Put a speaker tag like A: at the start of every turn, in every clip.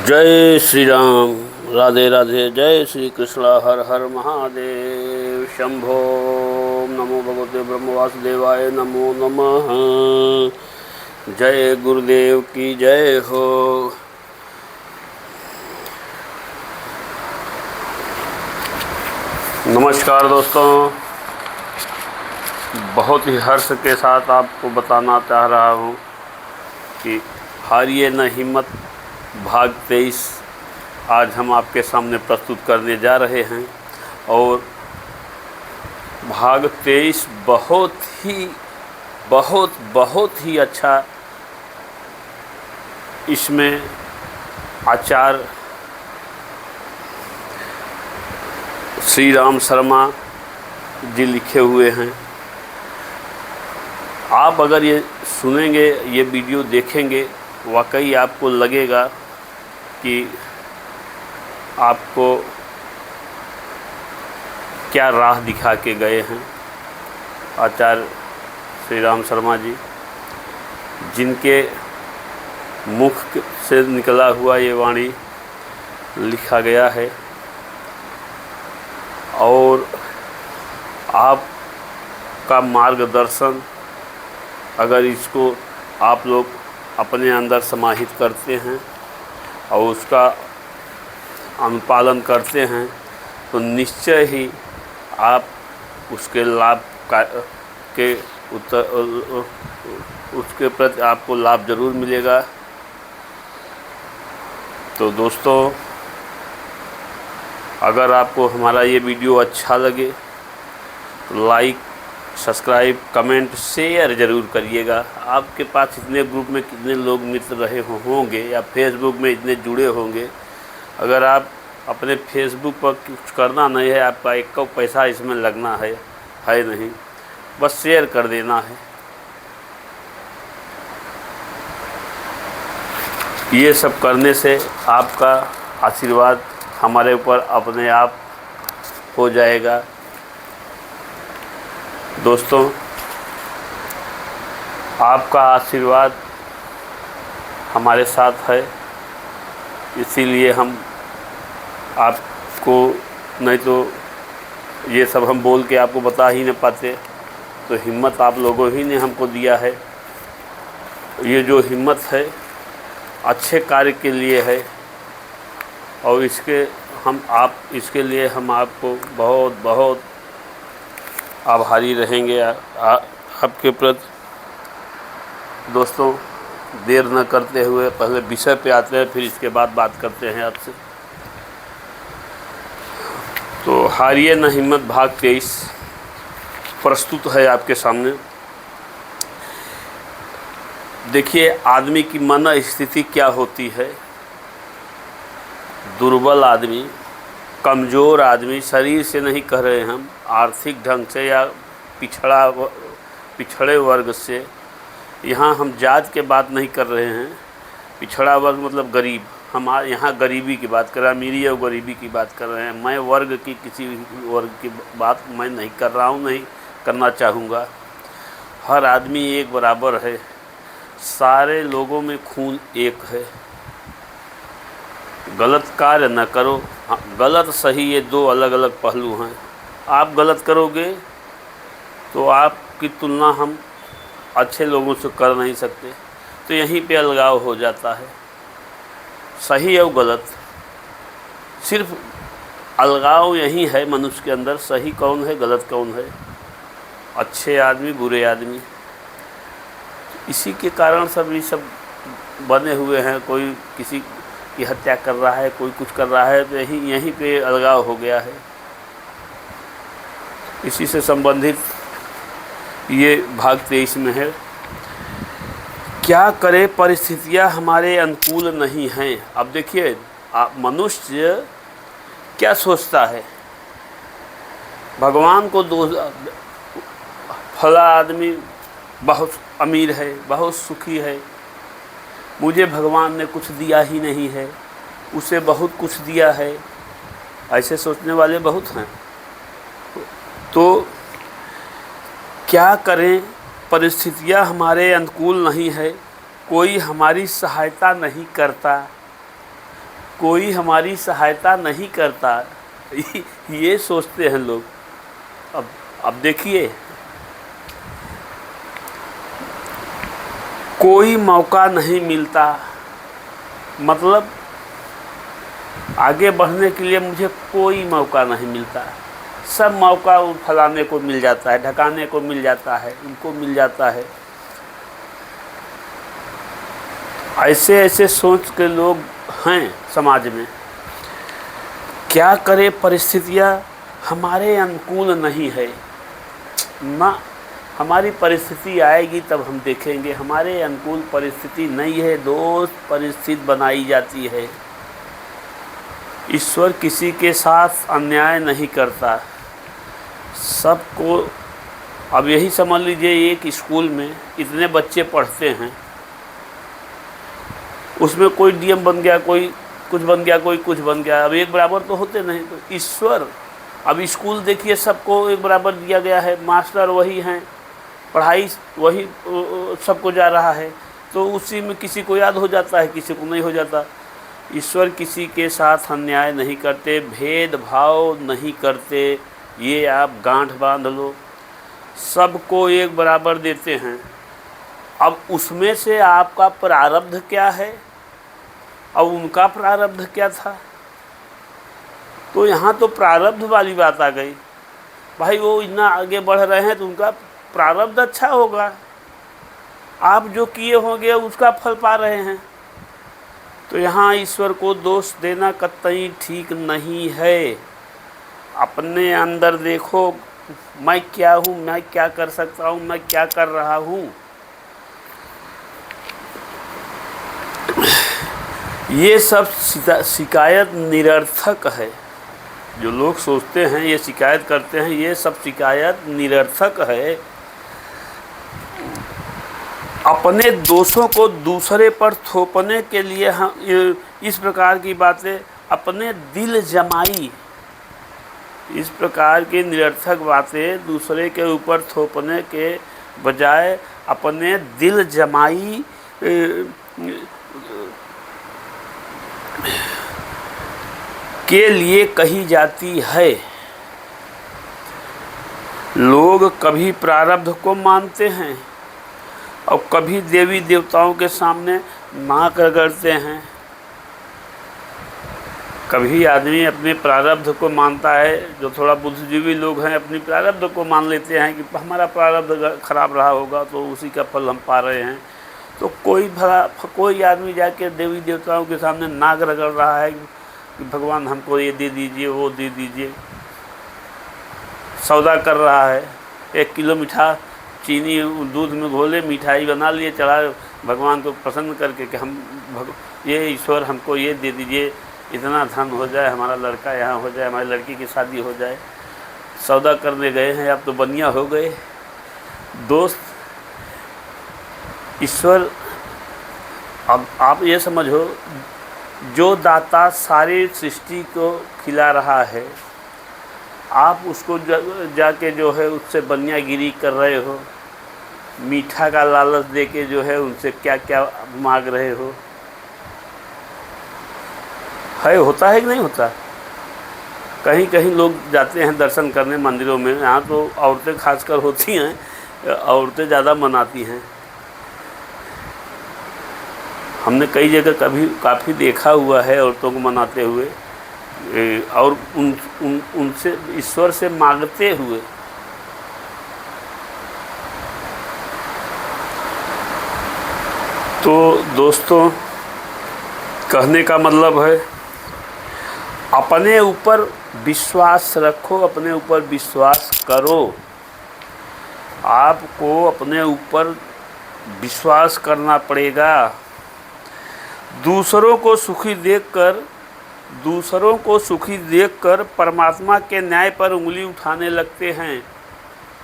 A: जय श्री राम। राधे राधे। जय श्री कृष्ण। हर हर महादेव। शंभो। नमो भगवते ब्रह्म वासुदेवाय नमो नमः। जय गुरुदेव की जय हो। नमस्कार दोस्तों, बहुत ही हर्ष के साथ आपको बताना चाह रहा हूँ कि हारिए न हिम्मत भाग 23 आज हम आपके सामने प्रस्तुत करने जा रहे हैं। और भाग 23 बहुत ही अच्छा। इसमें आचार्य श्री राम शर्मा जी लिखे हुए हैं। आप अगर ये सुनेंगे, ये वीडियो देखेंगे, वाकई आपको लगेगा कि आपको क्या राह दिखा के गए हैं आचार्य श्री राम शर्मा जी, जिनके मुख से निकला हुआ ये वाणी लिखा गया है। और आपका मार्गदर्शन अगर इसको आप लोग अपने अंदर समाहित करते हैं और उसका अनुपालन करते हैं तो निश्चय ही आप उसके लाभ का के उसके प्रति आपको लाभ ज़रूर मिलेगा। तो दोस्तों, अगर आपको हमारा ये वीडियो अच्छा लगे तो लाइक, सब्सक्राइब, कमेंट, शेयर ज़रूर करिएगा। आपके पास इतने ग्रुप में कितने लोग मित्र रहे होंगे या फेसबुक में इतने जुड़े होंगे। अगर आप अपने फेसबुक पर कुछ करना नहीं है, आपका एक का पैसा इसमें लगना है नहीं, बस शेयर कर देना है। ये सब करने से आपका आशीर्वाद हमारे ऊपर अपने आप हो जाएगा। दोस्तों, आपका आशीर्वाद हमारे साथ है, इसीलिए हम आपको, नहीं तो ये सब हम बोल के आपको बता ही नहीं पाते। तो हिम्मत आप लोगों ही ने हमको दिया है। ये जो हिम्मत है अच्छे कार्य के लिए है और इसके लिए हम आपको बहुत बहुत आभारी रहेंगे आपके प्रति। दोस्तों, देर न करते हुए पहले विषय पे आते हैं, फिर इसके बाद बात करते हैं आपसे। तो हारिए न हिम्मत भाग 23 प्रस्तुत है आपके सामने। देखिए, आदमी की मन स्थिति क्या होती है। दुर्बल आदमी, कमज़ोर आदमी, शरीर से नहीं कह रहे हम, आर्थिक ढंग से या पिछड़े वर्ग से, यहाँ हम जात के बात नहीं कर रहे हैं। पिछड़ा वर्ग मतलब गरीब। हम यहाँ गरीबी की बात कर रहे हैं, अमीरी और गरीबी की बात कर रहे हैं। मैं वर्ग की, किसी वर्ग की बात मैं नहीं कर रहा हूँ, नहीं करना चाहूँगा। हर आदमी एक बराबर है, सारे लोगों में खून एक है। गलत कार्य न करो। गलत सही ये दो अलग अलग पहलू हैं। आप गलत करोगे तो आपकी तुलना हम अच्छे लोगों से कर नहीं सकते, तो यहीं पे अलगाव हो जाता है। सही और गलत, सिर्फ अलगाव यही है मनुष्य के अंदर। सही कौन है, गलत कौन है, अच्छे आदमी, बुरे आदमी। इसी के कारण ये सब बने हुए हैं। कोई किसी की हत्या कर रहा है, कोई कुछ कर रहा है, तो यहीं पे अलगाव हो गया है। इसी से संबंधित ये भाग 23 में है। क्या करे, परिस्थितियां हमारे अनुकूल नहीं हैं। अब देखिए, मनुष्य क्या सोचता है। भगवान को फला आदमी बहुत अमीर है, बहुत सुखी है, मुझे भगवान ने कुछ दिया ही नहीं है, उसे बहुत कुछ दिया है, ऐसे सोचने वाले बहुत हैं। तो क्या करें, परिस्थितियां हमारे अनुकूल नहीं है, कोई हमारी सहायता नहीं करता, कोई हमारी सहायता नहीं करता, ये सोचते हैं लोग। अब देखिए, कोई मौका नहीं मिलता, मतलब आगे बढ़ने के लिए मुझे कोई मौका नहीं मिलता। सब मौका फलाने को मिल जाता है, ढकाने को मिल जाता है, उनको मिल जाता है। ऐसे ऐसे सोच के लोग हैं समाज में। क्या करे, परिस्थितियाँ हमारे अनुकूल नहीं है ना। हमारी परिस्थिति आएगी तब हम देखेंगे। हमारे अनुकूल परिस्थिति नहीं है दोस्त, परिस्थिति बनाई जाती है। ईश्वर किसी के साथ अन्याय नहीं करता, सबको। अब यही समझ लीजिए, एक स्कूल में इतने बच्चे पढ़ते हैं, उसमें कोई डीएम बन गया, कोई कुछ बन गया, कोई कुछ बन गया। अब एक बराबर तो होते नहीं। तो ईश्वर, अब स्कूल देखिए, सबको एक बराबर दिया गया है, मास्टर वही हैं, पढ़ाई वही सबको जा रहा है, तो उसी में किसी को याद हो जाता है, किसी को नहीं हो जाता। ईश्वर किसी के साथ अन्याय नहीं करते, भेदभाव नहीं करते, ये आप गांठ बांध लो। सबको एक बराबर देते हैं। अब उसमें से आपका प्रारब्ध क्या है और उनका प्रारब्ध क्या था, तो यहाँ तो प्रारब्ध वाली बात आ गई। भाई वो इतना आगे बढ़ रहे हैं तो उनका प्रारब्ध अच्छा होगा, आप जो किए होंगे उसका फल पा रहे हैं। तो यहाँ ईश्वर को दोष देना कतई ठीक नहीं है। अपने अंदर देखो, मैं क्या हूँ, मैं क्या कर सकता हूँ, मैं क्या कर रहा हूँ। ये सब शिकायत निरर्थक है। जो लोग सोचते हैं, ये शिकायत करते हैं, ये सब शिकायत निरर्थक है। अपने दोषों को दूसरे पर थोपने के लिए हम इस प्रकार की बातें, अपने दिल जमाई, इस प्रकार की निरर्थक बातें दूसरे के ऊपर थोपने के बजाय अपने दिल जमाई के लिए कही जाती है। लोग कभी प्रारब्ध को मानते हैं और कभी देवी देवताओं के सामने नाक रगड़ते हैं। कभी आदमी अपने प्रारब्ध को मानता है, जो थोड़ा बुद्धिजीवी लोग हैं अपनी प्रारब्ध को मान लेते हैं कि हमारा प्रारब्ध खराब रहा होगा तो उसी का फल हम पा रहे हैं। तो कोई आदमी जाके देवी देवताओं के सामने नाक रगड़ रहा है कि भगवान हमको ये दे दीजिए, वो दे दीजिए। सौदा कर रहा है, 1 किलो मीठा चीनी दूध में घोले मिठाई बना लिए, चढ़ा भगवान को प्रसन्न करके कि हम ये ईश्वर हमको ये दे दीजिए, इतना धन हो जाए, हमारा लड़का यहाँ हो जाए, हमारी लड़की की शादी हो जाए। सौदा करने गए हैं, अब तो बनिया हो गए दोस्त। ईश्वर, अब आप ये समझो, जो दाता सारी सृष्टि को खिला रहा है, आप उसको जाके जो है उससे बनियागिरी कर रहे हो, मीठा का लालच देके जो है उनसे क्या क्या मांग रहे हो। है, होता है कि नहीं होता? कहीं कहीं लोग जाते हैं दर्शन करने मंदिरों में, यहाँ तो औरतें खासकर होती हैं, औरतें ज़्यादा मनाती हैं। हमने कई जगह काफ़ी देखा हुआ है औरतों को मनाते हुए, और उनसे ईश्वर से मांगते हुए। तो दोस्तों, कहने का मतलब है, अपने ऊपर विश्वास रखो, अपने ऊपर विश्वास करो। आपको अपने ऊपर विश्वास करना पड़ेगा। दूसरों को सुखी देखकर परमात्मा के न्याय पर उंगली उठाने लगते हैं।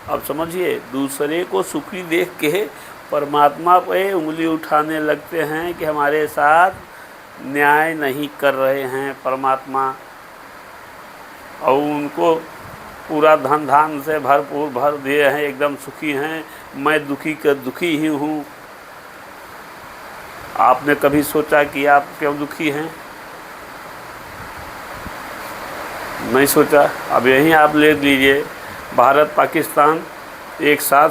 A: अब समझिए, दूसरे को सुखी देख के परमात्मा पे उंगली उठाने लगते हैं कि हमारे साथ न्याय नहीं कर रहे हैं परमात्मा, और उनको पूरा धन धान से भरपूर भर दिए हैं, एकदम सुखी हैं। मैं दुखी का दुखी ही हूँ। आपने कभी सोचा कि आप क्यों दुखी हैं? नहीं सोचा। अब यहीं आप ले लीजिए, भारत पाकिस्तान एक साथ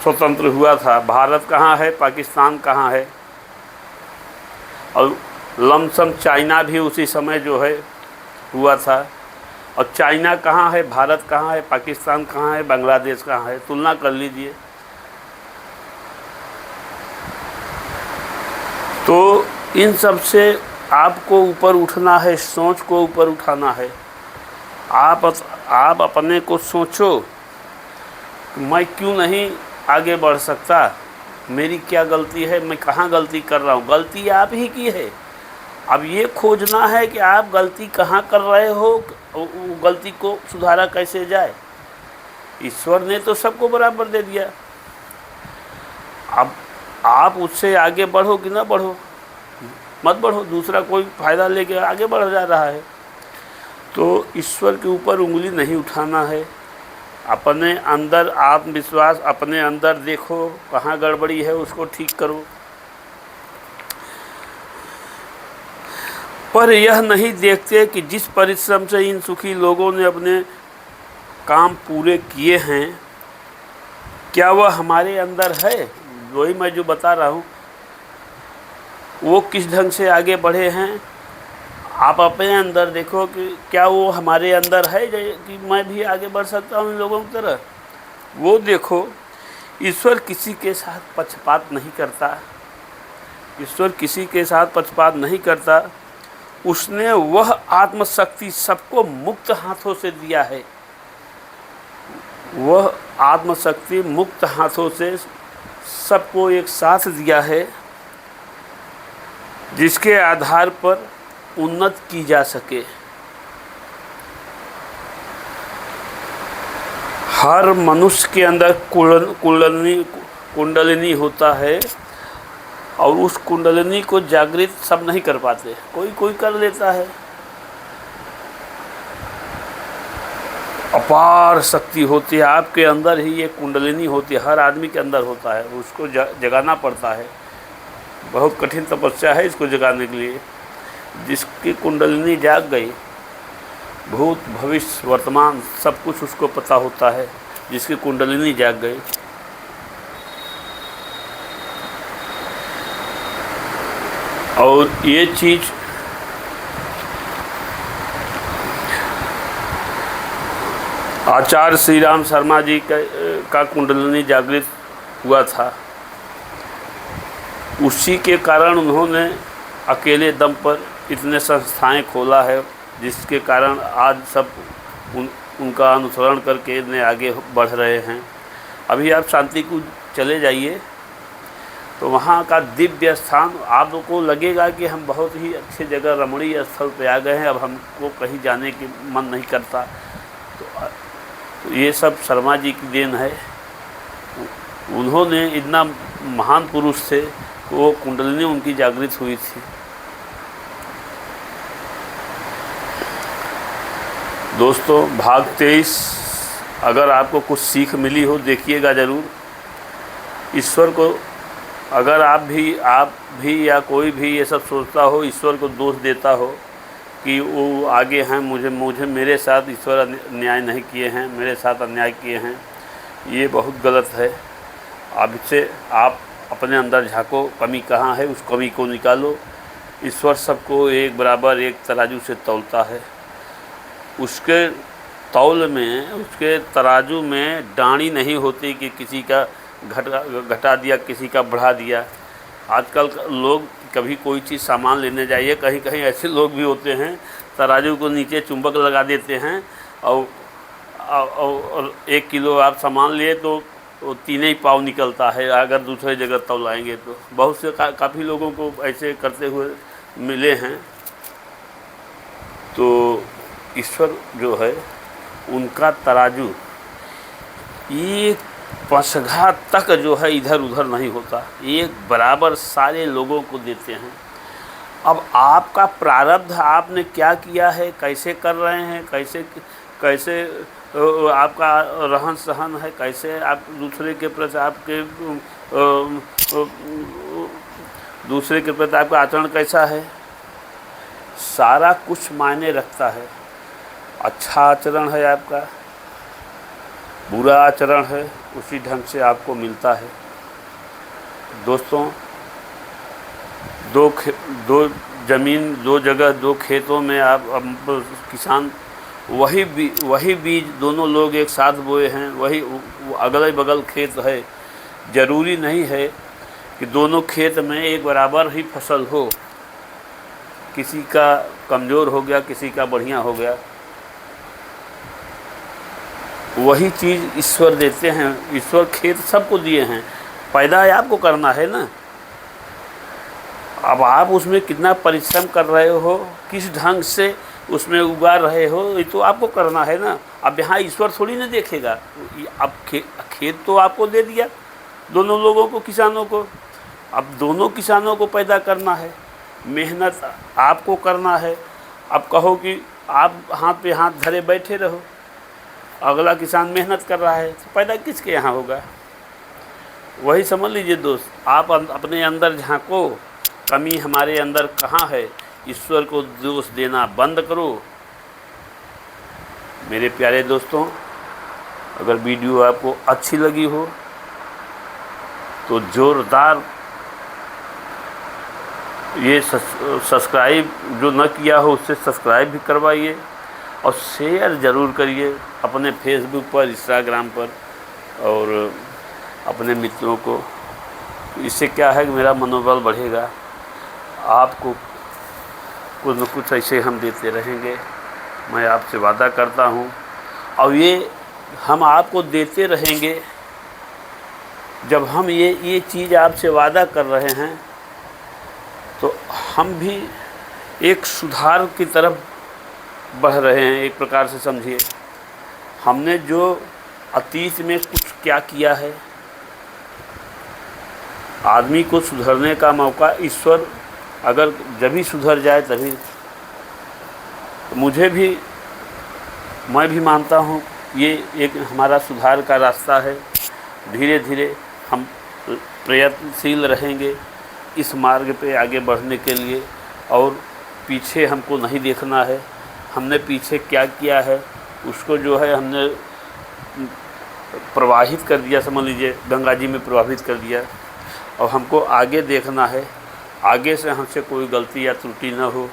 A: स्वतंत्र हुआ था। भारत कहाँ है, पाकिस्तान कहाँ है, और लमसम चाइना भी उसी समय जो है हुआ था। और चाइना कहाँ है, भारत कहाँ है, पाकिस्तान कहाँ है, बांग्लादेश कहाँ है, तुलना कर लीजिए। तो इन सब से आपको ऊपर उठना है, सोच को ऊपर उठाना है। आप अपने को सोचो, मैं क्यों नहीं आगे बढ़ सकता, मेरी क्या गलती है, मैं कहाँ गलती कर रहा हूँ। गलती आप ही की है। अब ये खोजना है कि आप गलती कहाँ कर रहे हो, वो गलती को सुधारा कैसे जाए। ईश्वर ने तो सबको बराबर दे दिया। अब आप उससे आगे बढ़ो कि ना बढ़ो, मत बढ़ो, दूसरा कोई फ़ायदा लेके आगे बढ़ जा रहा है। तो ईश्वर के ऊपर उंगली नहीं उठाना है। अपने अंदर आत्मविश्वास, अपने अंदर देखो कहाँ गड़बड़ी है, उसको ठीक करो। पर यह नहीं देखते कि जिस परिश्रम से इन सुखी लोगों ने अपने काम पूरे किए हैं, क्या वह हमारे अंदर है। वही मैं जो बता रहा हूँ, वो किस ढंग से आगे बढ़े हैं। आप अपने अंदर देखो कि क्या वो हमारे अंदर है कि मैं भी आगे बढ़ सकता हूँ इन लोगों की तरह। वो देखो, ईश्वर किसी के साथ पक्षपात नहीं करता। ईश्वर किसी के साथ पक्षपात नहीं करता। उसने वह आत्मशक्ति सबको मुक्त हाथों से दिया है। वह आत्मशक्ति मुक्त हाथों से सबको एक साथ दिया है, जिसके आधार पर उन्नत की जा सके। हर मनुष्य के अंदर कुंडलिनी होता है, और उस कुंडलिनी को जागृत सब नहीं कर पाते, कोई कोई कर लेता है। अपार शक्ति होती है आपके अंदर ही, ये कुंडलिनी होती है, हर आदमी के अंदर होता है। उसको जगाना पड़ता है। बहुत कठिन तपस्या है इसको जगाने के लिए। जिसकी कुंडलिनी जाग गई, भूत भविष्य वर्तमान सब कुछ उसको पता होता है, जिसकी कुंडलिनी जाग गई। और ये चीज़ आचार्य श्री राम शर्मा जी का कुंडलिनी जागृत हुआ था। उसी के कारण उन्होंने अकेले दम पर इतने संस्थाएं खोला है, जिसके कारण आज सब उनका अनुसरण करके इतने आगे बढ़ रहे हैं। अभी आप शांति को चले जाइए, तो वहाँ का दिव्य स्थान आपको लगेगा कि हम बहुत ही अच्छी जगह, रमणीय स्थल पे आ गए हैं, अब हमको कहीं जाने की मन नहीं करता। तो ये सब शर्मा जी की देन है। उन्होंने इतना महान पुरुष थे, वो कुंडलिनी उनकी जागृत हुई थी। दोस्तों, भाग 23 अगर आपको कुछ सीख मिली हो, देखिएगा ज़रूर। ईश्वर को अगर आप भी या कोई भी ये सब सोचता हो, ईश्वर को दोष देता हो कि वो आगे हैं, मुझे मेरे साथ ईश्वर अन्याय नहीं किए हैं, मेरे साथ अन्याय किए हैं, ये बहुत गलत है। अब से आप अपने अंदर झाँको, कमी कहाँ है, उस कमी को निकालो। ईश्वर सबको एक बराबर एक तराजू से तौलता है। उसके तौल में, उसके तराजू में डाणी नहीं होती कि किसी का घटा दिया, किसी का बढ़ा दिया। आजकल लोग कभी कोई चीज़ सामान लेने जाइए, कहीं कहीं ऐसे लोग भी होते हैं, तराजू को नीचे चुंबक लगा देते हैं, और 1 किलो आप सामान लिए तो 3 ही पाव निकलता है, अगर दूसरे जगह तौलाएंगे तो। बहुत से काफ़ी लोगों को ऐसे करते हुए मिले हैं। तो ईश्वर जो है, उनका तराजू एक पसघा तक जो है इधर उधर नहीं होता, एक बराबर सारे लोगों को देते हैं। अब आपका प्रारब्ध, आपने क्या किया है, कैसे कर रहे हैं, कैसे आपका रहन सहन है, कैसे आप दूसरे के प्रति आपका आचरण कैसा है, सारा कुछ मायने रखता है। अच्छा आचरण है आपका, बुरा आचरण है, उसी ढंग से आपको मिलता है। दोस्तों, दो ज़मीन, दो जगह, दो खेतों में आप किसान वही बीज दोनों लोग एक साथ बोए हैं, वही अगल बगल खेत है। ज़रूरी नहीं है कि दोनों खेत में एक बराबर ही फसल हो, किसी का कमज़ोर हो गया, किसी का बढ़िया हो गया। वही चीज़ ईश्वर देते हैं। ईश्वर खेत सबको दिए हैं, पैदा आपको करना है ना। अब आप उसमें कितना परिश्रम कर रहे हो, किस ढंग से उसमें उगा रहे हो, ये तो आपको करना है ना। अब यहाँ ईश्वर थोड़ी ना देखेगा। अब खेत तो आपको दे दिया दोनों लोगों को, किसानों को। अब दोनों किसानों को पैदा करना है, मेहनत आपको करना है। अब कहो कि आप हाथ पे हाथ धरे बैठे रहो, अगला किसान मेहनत कर रहा है, तो पैदा किसके यहाँ होगा। वही समझ लीजिए दोस्त, आप अपने अंदर झांको, कमी हमारे अंदर कहाँ है, ईश्वर को दोष देना बंद करो। मेरे प्यारे दोस्तों, अगर वीडियो आपको अच्छी लगी हो तो ज़ोरदार ये सब्सक्राइब जो न किया हो उससे सब्सक्राइब भी करवाइए, और शेयर ज़रूर करिए अपने फेसबुक पर, इंस्टाग्राम पर, और अपने मित्रों को। इससे क्या है कि मेरा मनोबल बढ़ेगा। आपको कुछ न कुछ ऐसे हम देते रहेंगे, मैं आपसे वादा करता हूँ। और ये हम आपको देते रहेंगे। जब हम ये चीज़ आपसे वादा कर रहे हैं तो हम भी एक सुधार की तरफ बढ़ रहे हैं। एक प्रकार से समझिए, हमने जो अतीत में कुछ क्या किया है, आदमी को सुधरने का मौका ईश्वर अगर जब भी सुधर जाए तभी। मैं भी मानता हूँ ये एक हमारा सुधार का रास्ता है। धीरे धीरे हम प्रयत्नशील रहेंगे इस मार्ग पे आगे बढ़ने के लिए, और पीछे हमको नहीं देखना है। हमने पीछे क्या किया है उसको जो है हमने प्रवाहित कर दिया, समझ लीजिए गंगा जी में प्रवाहित कर दिया, और हमको आगे देखना है। आगे से हमसे कोई गलती या त्रुटि न हो,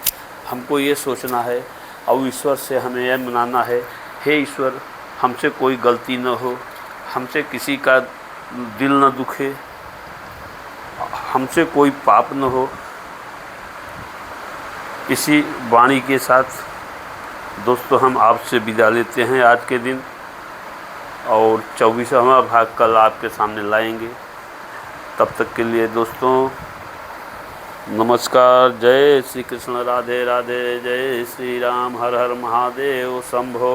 A: हमको ये सोचना है, और ईश्वर से हमें यह मनाना है, हे ईश्वर हमसे कोई गलती न हो, हमसे किसी का दिल न दुखे, हमसे कोई पाप न हो। इसी वाणी के साथ दोस्तों हम आपसे विदा लेते हैं आज के दिन, और 24वां भाग कल आपके सामने लाएंगे। तब तक के लिए दोस्तों नमस्कार। जय श्री कृष्ण, राधे राधे, जय श्री राम, हर हर महादेव, शंभो।